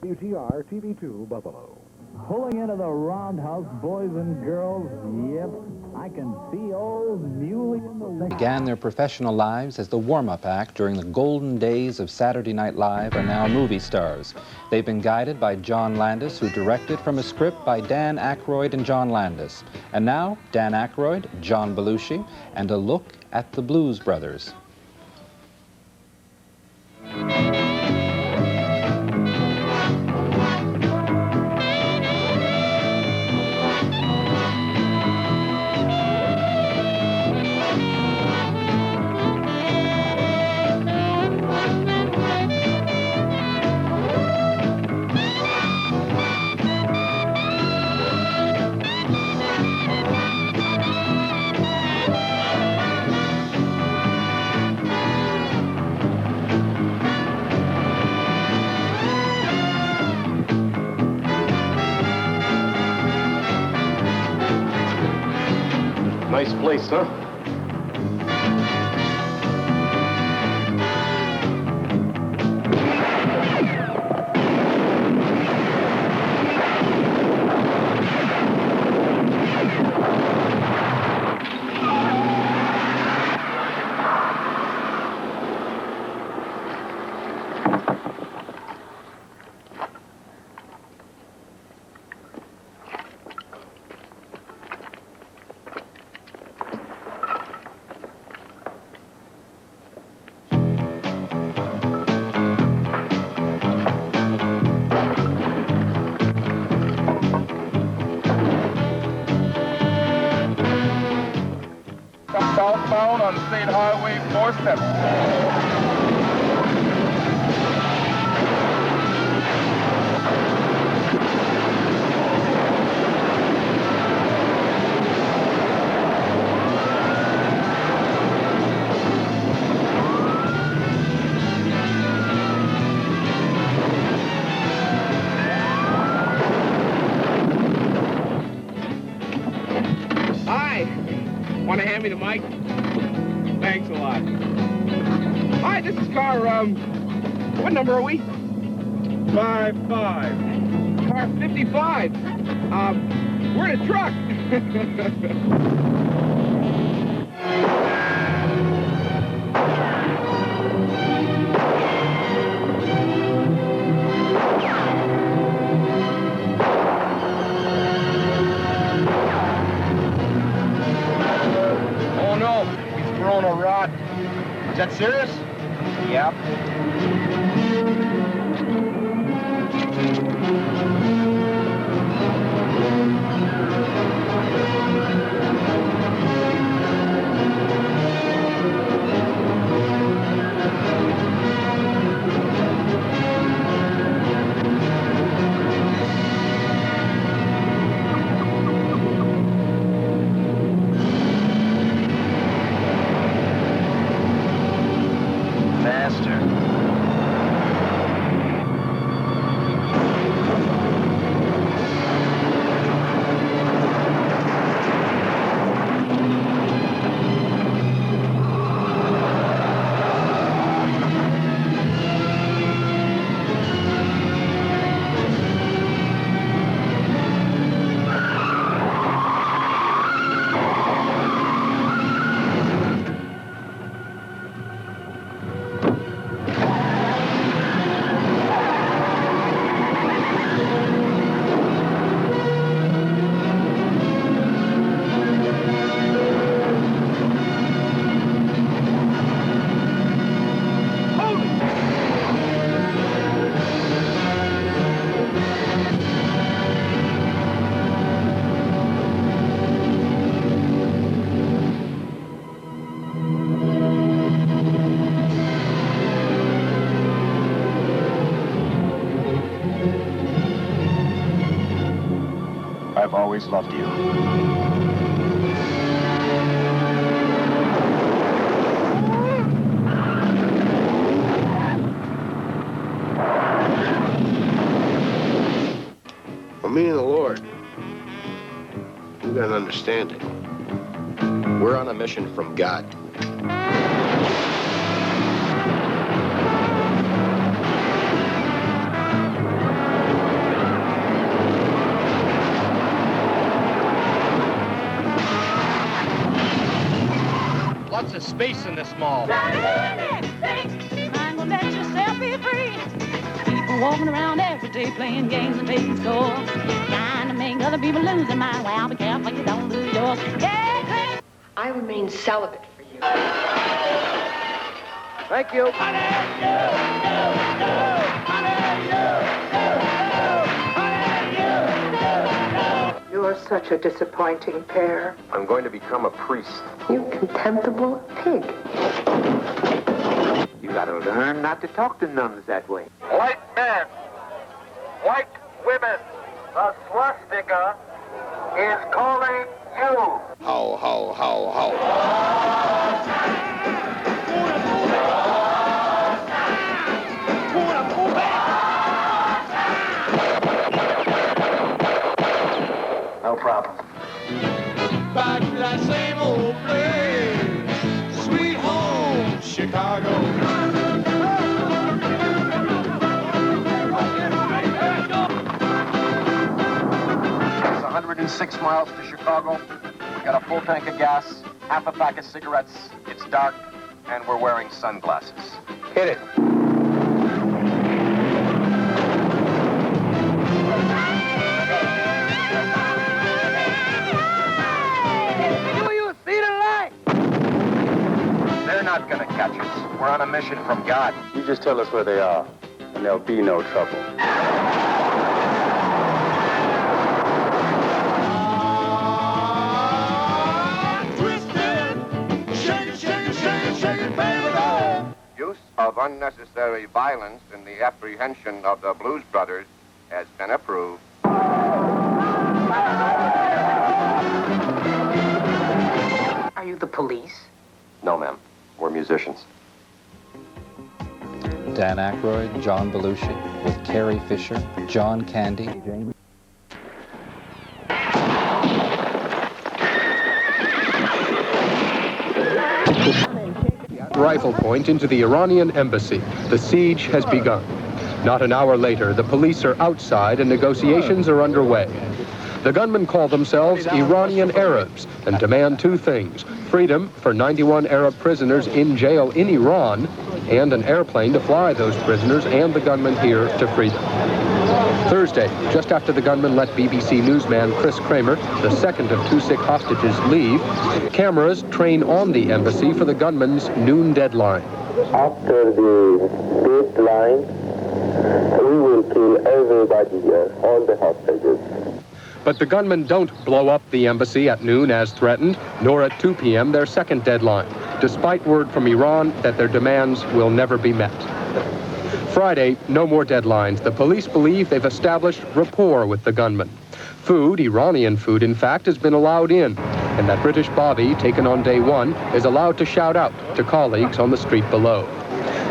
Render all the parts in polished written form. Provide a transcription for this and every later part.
WTR TV2 Buffalo. Pulling into the roundhouse, boys and girls, yep, I can see old Muley in the wind. Began their professional lives as the warm-up act during the golden days of Saturday Night Live are now movie stars. They've been guided by John Landis, who directed from a script by Dan Aykroyd and John Landis. And now, Dan Aykroyd, John Belushi, and a look at the Blues Brothers. Nice place, huh? Southbound on State Highway 470. Hi! Want to hand me the mic? Thanks a lot. Hi, this is car, what number are we? 55. Car 55. We're in a truck. Oh no, he's thrown a rod. Is that serious? Yep. I've always loved you. For me and the Lord, you gotta understand it. We're on a mission from God. in this mall. Mind will let yourself be free. People walking around every day playing games and taking scores. Trying to make other people lose their mind. Well, be careful you don't lose yours. Yeah, I remain celibate for you. Thank you. You're such a disappointing pair. I'm going to become a priest. You contemptible pig. You gotta learn not to talk to nuns that way. White men, white women, the swastika is calling you. Ho, ho, ho, ho. No problem. Back to that same old place, sweet home, Chicago. It's 106 miles to Chicago. We got a full tank of gas, half a pack of cigarettes. It's dark, and we're wearing sunglasses. Hit it. They're not gonna catch us. We're on a mission from God. You just tell us where they are, and there'll be no trouble. Use of unnecessary violence in the apprehension of the Blues Brothers has been approved. Are you the police? No, ma'am. We're musicians. Dan Aykroyd, John Belushi, with Carrie Fisher, John Candy, Rifle point into the Iranian Embassy. The siege has begun. Not an hour later, the police are outside and negotiations are underway. The gunmen call themselves Iranian Arabs and demand two things: freedom for 91 Arab prisoners in jail in Iran, and an airplane to fly those prisoners and the gunmen here to freedom. Thursday, just after the gunmen let BBC newsman Chris Kramer, the second of two sick hostages, leave, cameras train on the embassy for the gunmen's noon deadline. After the deadline, we will kill everybody here, all the hostages. But the gunmen don't blow up the embassy at noon as threatened, nor at 2 p.m. their second deadline, despite word from Iran that their demands will never be met. Friday, no more deadlines. The police believe they've established rapport with the gunmen. Food, Iranian food in fact, has been allowed in, and that British bobby, taken on day one, is allowed to shout out to colleagues on the street below.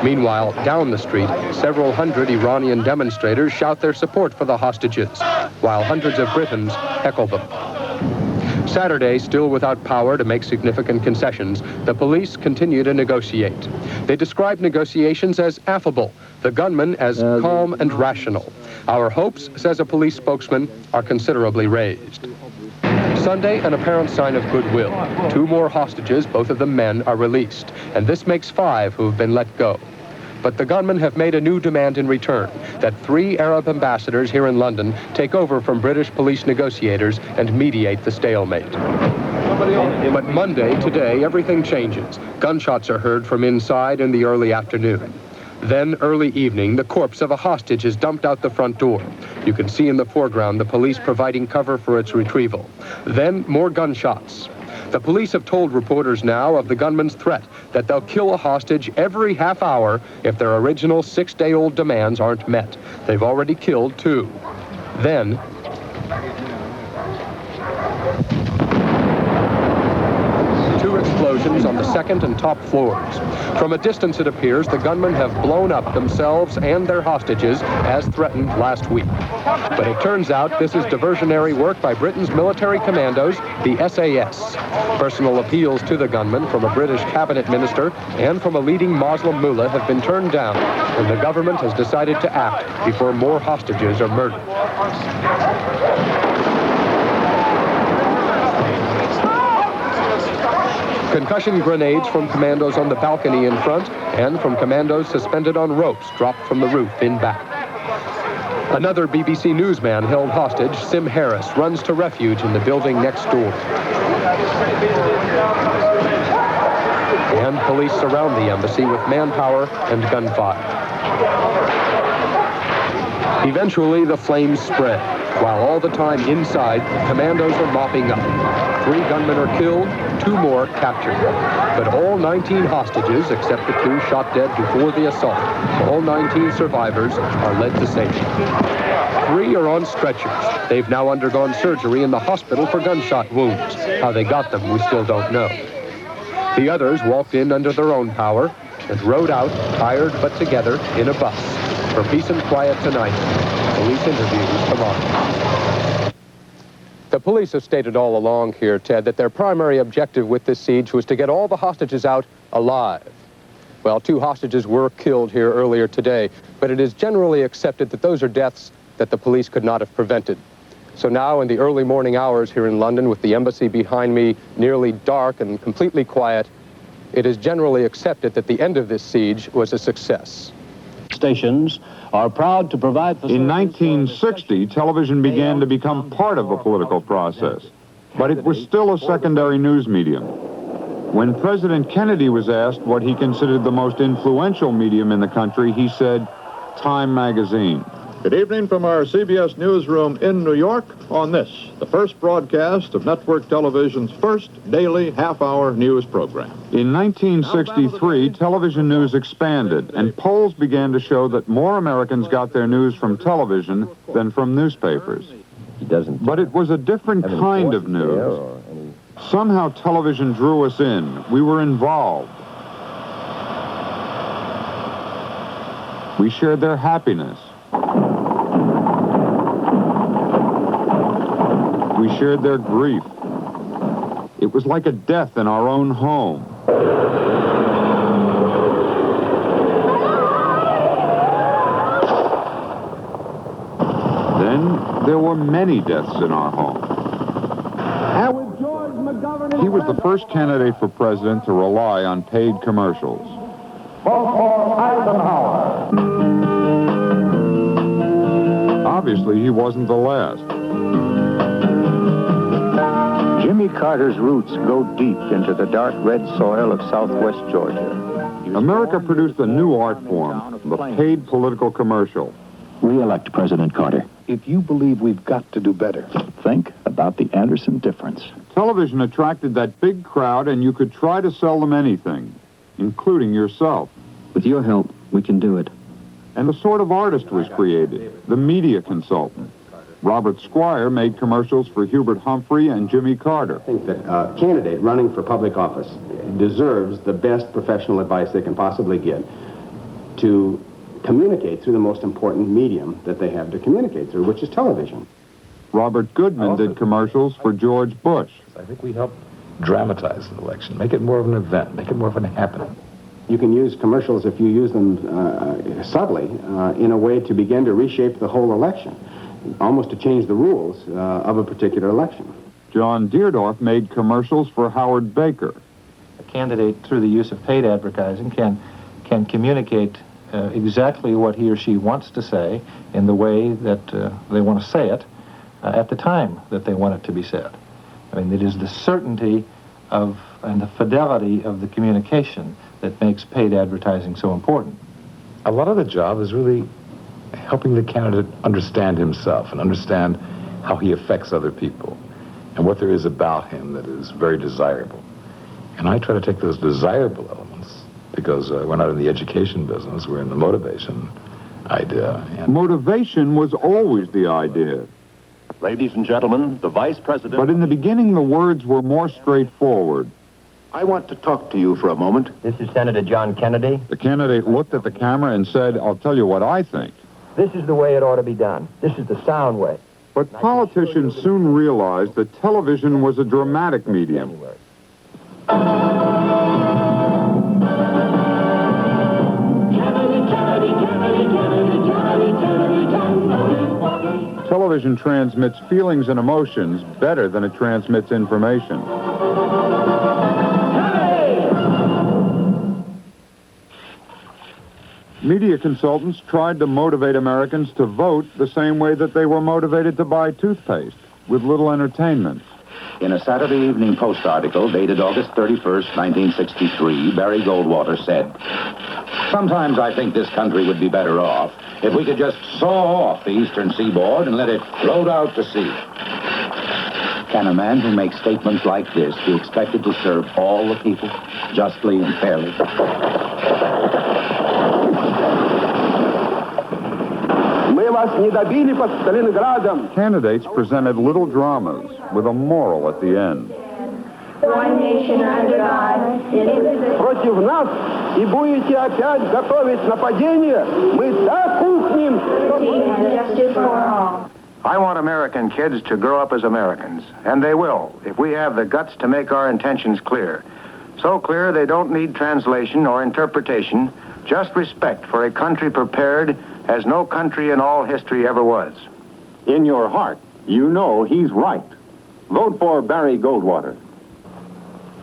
Meanwhile, down the street, several hundred Iranian demonstrators shout their support for the hostages, while hundreds of Britons heckle them. Saturday, still without power to make significant concessions, the police continue to negotiate. They describe negotiations as affable, the gunmen as calm and rational. Our hopes, says a police spokesman, are considerably raised. Sunday, an apparent sign of goodwill. Two more hostages, both of them men, are released, and this makes 5 who have been let go. But the gunmen have made a new demand in return, that 3 Arab ambassadors here in London take over from British police negotiators and mediate the stalemate. But Monday, today, everything changes. Gunshots are heard from inside in the early afternoon. Then, early evening, the corpse of a hostage is dumped out the front door. You can see in the foreground the police providing cover for its retrieval. Then, more gunshots. The police have told reporters now of the gunmen's threat that they'll kill a hostage every half hour if their original 6-day-old demands aren't met. They've already killed 2. Then, explosions on the second and top floors. From a distance, it appears the gunmen have blown up themselves and their hostages as threatened last week. But it turns out this is diversionary work by Britain's military commandos, the SAS. Personal appeals to the gunmen from a British cabinet minister and from a leading Muslim mullah have been turned down, and the government has decided to act before more hostages are murdered. Concussion grenades from commandos on the balcony in front and from commandos suspended on ropes dropped from the roof in back. Another BBC newsman held hostage, Sim Harris, runs to refuge in the building next door. And police surround the embassy with manpower and gunfire. Eventually, the flames spread, while all the time inside, commandos are mopping up. 3 gunmen are killed, 2 more captured. But all 19 hostages, except the 2 shot dead before the assault, all 19 survivors are led to safety. 3 are on stretchers. They've now undergone surgery in the hospital for gunshot wounds. How they got them, we still don't know. The others walked in under their own power and rode out, tired but together, in a bus. For peace and quiet tonight, police interviews tomorrow. The police have stated all along here, Ted, that their primary objective with this siege was to get all the hostages out alive. Well, 2 hostages were killed here earlier today, but it is generally accepted that those are deaths that the police could not have prevented. So now, in the early morning hours here in London, with the embassy behind me nearly dark and completely quiet, it is generally accepted that the end of this siege was a success. Stations are proud to provide facilities. In 1960, television began to become part of the political process, but it was still a secondary news medium. When President Kennedy was asked what he considered the most influential medium in the country, he said, Time magazine. Good evening from our CBS newsroom in New York on this, the first broadcast of network television's first daily half-hour news program. In 1963, television news expanded, and polls began to show that more Americans got their news from television than from newspapers. But it was a different kind of news. Somehow television drew us in. We were involved. We shared their happiness. We shared their grief. It was like a death in our own home. Then there were many deaths in our home. He was the first candidate for president to rely on paid commercials. Obviously, he wasn't the last. Jimmy Carter's roots go deep into the dark red soil of southwest Georgia. America produced a new art form, the paid political commercial. Re-elect President Carter. If you believe we've got to do better, think about the Anderson difference. Television attracted that big crowd, and you could try to sell them anything, including yourself. With your help, we can do it. And a sort of artist was created, the media consultant. Robert Squire made commercials for Hubert Humphrey and Jimmy Carter. I think that a candidate running for public office deserves the best professional advice they can possibly get to communicate through the most important medium that they have to communicate through, which is television. Robert Goodman did commercials for George Bush. I think we helped dramatize the election, make it more of an event, make it more of an happening. You can use commercials if you use them subtly in a way to begin to reshape the whole election, almost to change the rules of a particular election. John Deardorff made commercials for Howard Baker. A candidate, through the use of paid advertising, can communicate exactly what he or she wants to say in the way that they want to say it at the time that they want it to be said. I mean, it is the certainty of and the fidelity of the communication that makes paid advertising so important. A lot of the job is really helping the candidate understand himself and understand how he affects other people and what there is about him that is very desirable. And I try to take those desirable elements, because we're not in the education business, we're in the motivation idea. And motivation was always the idea. Ladies and gentlemen, the Vice President... But in the beginning, the words were more straightforward. I want to talk to you for a moment. This is Senator John Kennedy. The candidate looked at the camera and said, I'll tell you what I think. This is the way it ought to be done. This is the sound way. But politicians soon realized that television was a dramatic medium. Television transmits feelings and emotions better than it transmits information. Media consultants tried to motivate Americans to vote the same way that they were motivated to buy toothpaste, with little entertainment. In a Saturday Evening Post article dated August 31st, 1963, Barry Goldwater said, "Sometimes I think this country would be better off if we could just saw off the eastern seaboard and let it float out to sea." Can a man who makes statements like this be expected to serve all the people justly and fairly? Candidates presented little dramas with a moral at the end. One nation under God, indivisible. Против нас и будете опять готовить нападение, мы так ухнем. Justice for all. I want American kids to grow up as Americans, and they will, if we have the guts to make our intentions clear. So clear they don't need translation or interpretation, just respect for a country prepared as no country in all history ever was. In your heart, you know he's right. Vote for Barry Goldwater.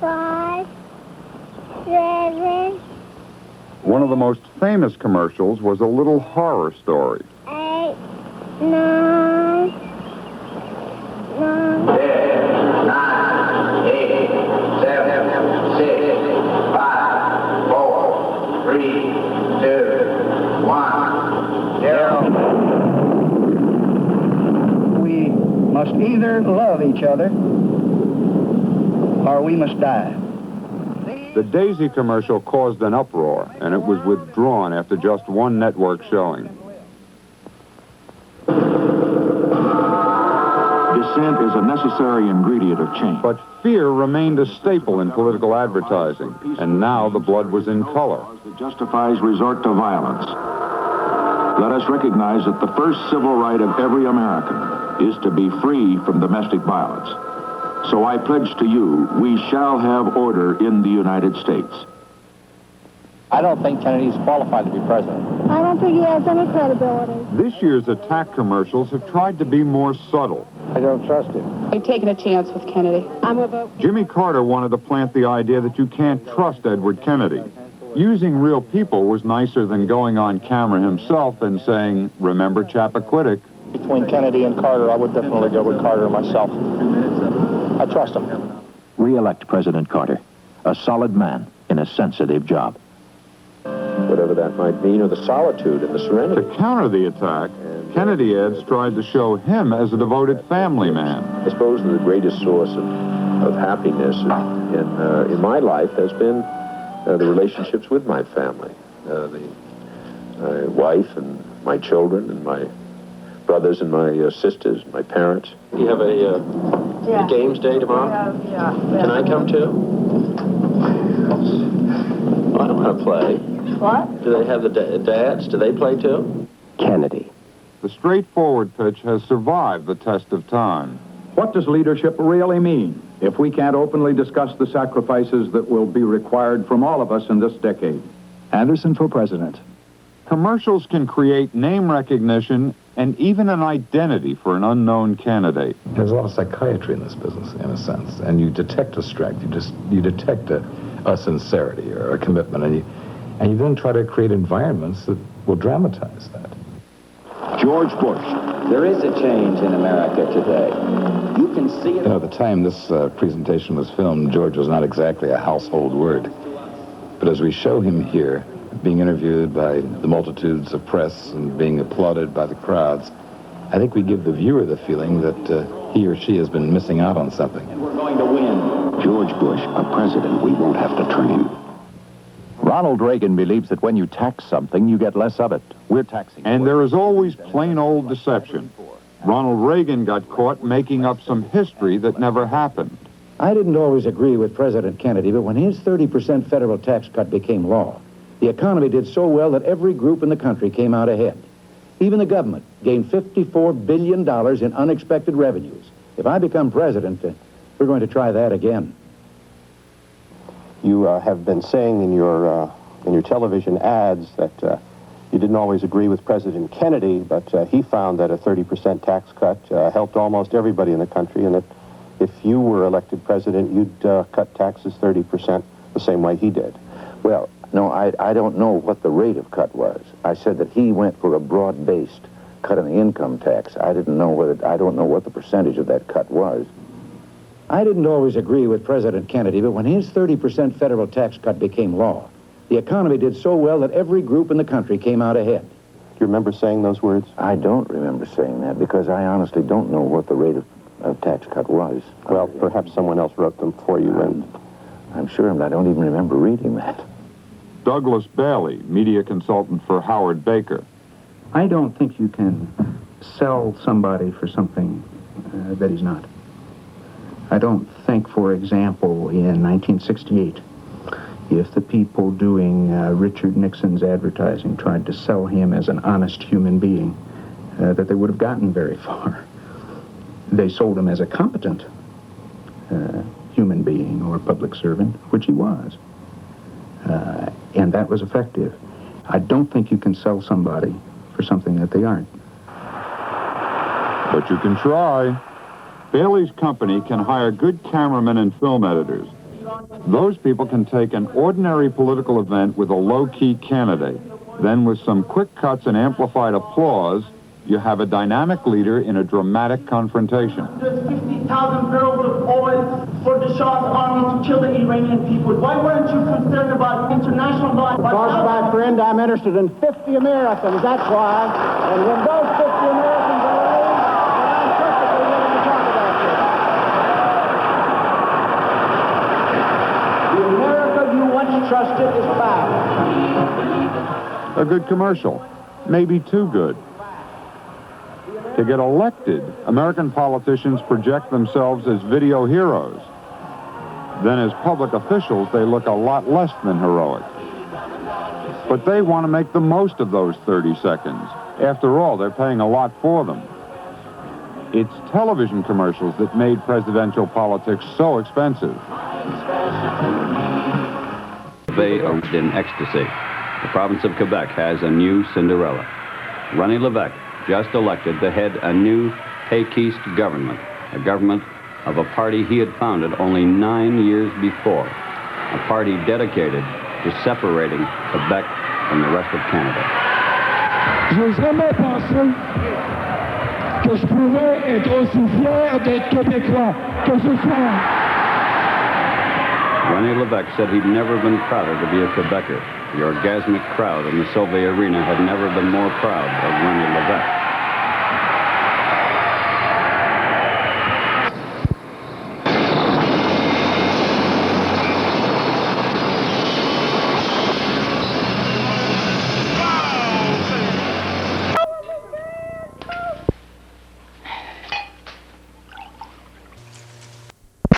5, 7, One of the most famous commercials was a little horror story. 8, 9, 9. 9, 8, 7, 6, 5, 4, 3, 2, 1, 0. We must either love each other or we must die. The Daisy commercial caused an uproar, and it was withdrawn after just one network showing. Dissent is a necessary ingredient of change. But fear remained a staple in political advertising, and now the blood was in color. That justifies resort to violence. Let us recognize that the first civil right of every American is to be free from domestic violence. So I pledge to you, we shall have order in the United States. I don't think Kennedy's qualified to be president. I don't think he has any credibility. This year's attack commercials have tried to be more subtle. I don't trust him. We've taken a chance with Kennedy. I'm a vote. Jimmy Carter wanted to plant the idea that you can't trust Edward Kennedy. Using real people was nicer than going on camera himself and saying, "Remember Chappaquiddick." Between Kennedy and Carter, I would definitely go with Carter myself. I trust him. Re-elect President Carter, a solid man in a sensitive job. Whatever that might mean, or the solitude and the serenity. To counter the attack, Kennedy ads tried to show him as a devoted family man. I suppose the greatest source of happiness in my life has been the relationships with my family, my wife and my children and my brothers and my sisters, my parents. You have a games day tomorrow? Yeah. Can I come too? I don't want to play. What? Do they have the dads? Do they play too? Kennedy. The straightforward pitch has survived the test of time. What does leadership really mean if we can't openly discuss the sacrifices that will be required from all of us in this decade? Anderson for president. Commercials can create name recognition and even an identity for an unknown candidate. There's a lot of psychiatry in this business, in a sense, and you detect a strength, you detect a sincerity or a commitment, and you then try to create environments that will dramatize that. George Bush. There is a change in America today. You can see it. You know, at the time this presentation was filmed, George was not exactly a household word. But as we show him here, being interviewed by the multitudes of press and being applauded by the crowds, I think we give the viewer the feeling that he or she has been missing out on something. We're going to win. George Bush, a president we won't have to train. Ronald Reagan believes that when you tax something, you get less of it. We're taxing. And there is always plain old deception. Ronald Reagan got caught making up some history that never happened. I didn't always agree with President Kennedy, but when his 30% federal tax cut became law, the economy did so well that every group in the country came out ahead. Even the government gained $54 billion in unexpected revenues. If I become president, we're going to try that again. You have been saying in your television ads that you didn't always agree with President Kennedy, but he found that a 30% tax cut helped almost everybody in the country, and that if you were elected president, you'd cut taxes 30% the same way he did. Well, No, I don't know what the rate of cut was. I said that he went for a broad-based cut in the income tax. I don't know what the percentage of that cut was. I didn't always agree with President Kennedy, but when his 30% federal tax cut became law, the economy did so well that every group in the country came out ahead. Do you remember saying those words? I don't remember saying that because I honestly don't know what the rate of tax cut was. Well, perhaps someone else wrote them for you, and I'm sure, but I don't even remember reading that. Douglas Bailey, media consultant for Howard Baker. I don't think you can sell somebody for something that he's not. I don't think, for example, in 1968, if the people doing Richard Nixon's advertising tried to sell him as an honest human being, that they would have gotten very far. They sold him as a competent human being or public servant, which he was. And that was effective. I don't think you can sell somebody for something that they aren't. But you can try. Bailey's company can hire good cameramen and film editors. Those people can take an ordinary political event with a low-key candidate. Then with some quick cuts and amplified applause, you have a dynamic leader in a dramatic confrontation. There's 50,000 barrels of oil for the Shah's army to kill the Iranian people. Why weren't you concerned about international law? Because, my friend, I'm interested in 50 Americans, that's why. And when those 50 Americans are raised, I'm perfectly willing to talk about this. The America you once trusted is back. A good commercial, maybe too good. To get elected, American politicians project themselves as video heroes. Then as public officials, they look a lot less than heroic. But they want to make the most of those 30 seconds. After all, they're paying a lot for them. It's television commercials that made presidential politics so expensive. They are in ecstasy. The province of Quebec has a new Cinderella. René Lévesque, just elected to head a new Péquiste government, a government of a party he had founded only 9 years before, a party dedicated to separating Quebec from the rest of Canada. Je n'ai jamais pensé que je pouvais être aussi fier d'être Québécois que ce soir. René Lévesque said he'd never been prouder to be a Quebecer. The orgasmic crowd in the Solvay Arena had never been more proud of René Lévesque.